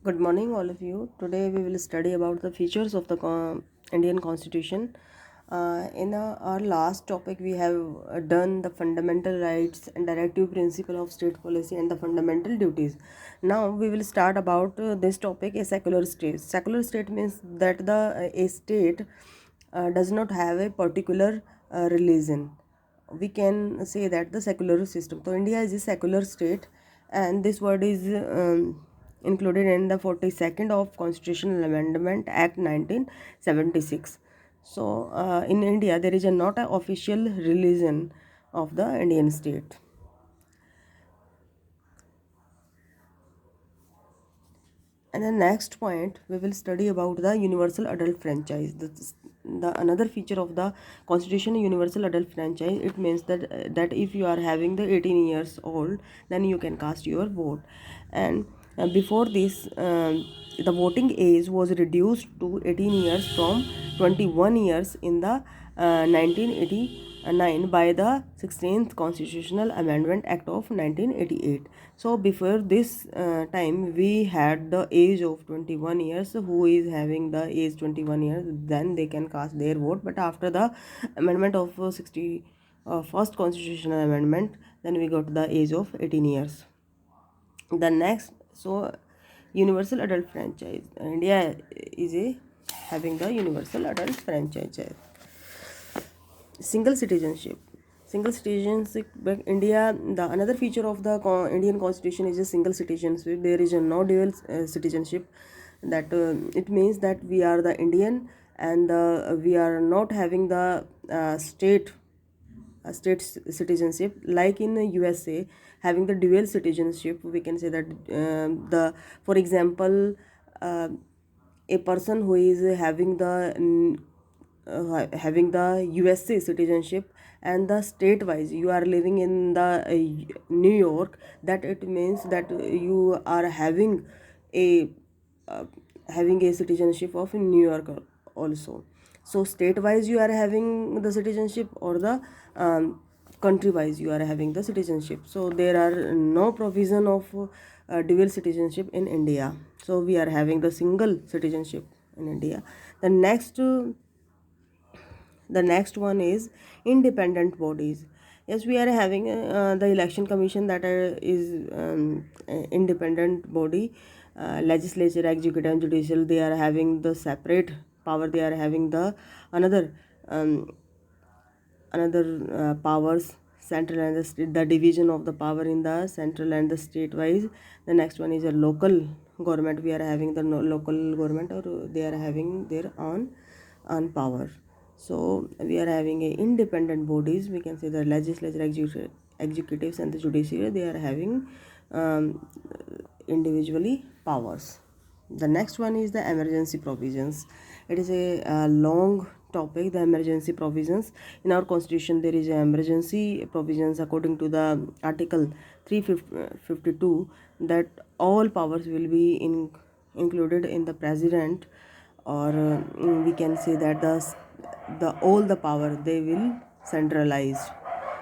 Good morning, all of you. Today we will study about the features of the Indian Constitution. In our last topic, we have done the fundamental rights and directive principle of state policy and the fundamental duties. Now we will start about this topic: a secular state. Secular state means that a state does not have a particular religion. We can say that the secular system. So India is a secular state, and this word is included in the 42nd of Constitutional Amendment Act 1976. So in India there is not an official religion of the Indian state. And the next point we will study about the universal adult franchise. The another feature of the constitution, universal adult franchise. It means that if you are having the 18 years old, then you can cast your vote. And before this, the voting age was reduced to 18 years from 21 years in the 1989 by the 16th Constitutional Amendment Act of 1988. So before this time we had the age of 21 years. Who is having the age 21 years, then they can cast their vote. But after the amendment of 60 first constitutional amendment, then we got the age of 18 years. The next, so universal adult franchise. India is having the universal adult franchise. Single citizenship but India, the another feature of the Indian constitution is a single citizenship. There is no dual citizenship. That it means that we are the Indian, and we are not having the state citizenship like in the USA, having the dual citizenship. We can say that the for example, uh, a person who is having the USA citizenship, and the state wise you are living in the New York, that it means that you are a uh, having a citizenship of New York also. So state wise you are having the citizenship, or the country wise you are having the citizenship. So there are no provision of dual citizenship in India. So we are having the single citizenship in India. The next one is independent bodies. Yes, we are having the election commission, that is independent body. Legislature, executive and judicial, they are having the separate power. They are having the another um, powers, central and the state, the division of the power in the central and the state wise. The next one is a local government. We are having the local government, or they are having their own power. So we are having a independent bodies. We can say the legislature, executives and the judiciary, they are having um, individually powers. The next one is the emergency provisions. It is a long topic, the emergency provisions. In our constitution there is a emergency provisions according to the article 352, that all powers will be included in the president, or we can say that the all the power they will centralized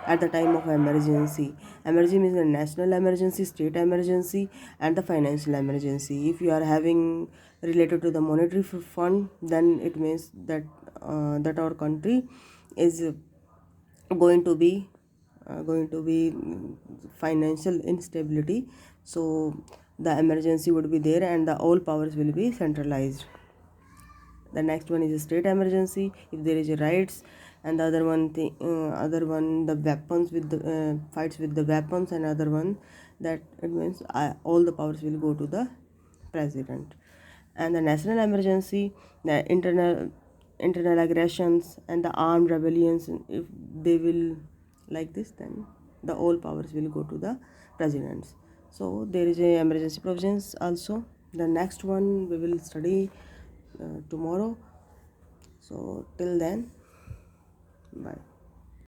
at the time of emergency. Emergency means a national emergency, state emergency, and the financial emergency. If you are having related to the monetary fund, then it means that our country is going to be financial instability. So the emergency would be there, and the all powers will be centralized. The next one is a state emergency, if there is a riots. And the other one, the weapons with the fights with the weapons. And other one, that it means all the powers will go to the president. And the national emergency, the internal aggressions and the armed rebellions, if they will like this, then the all powers will go to the presidents. So there is a emergency provisions also. The next one we will study tomorrow. So till then, bye.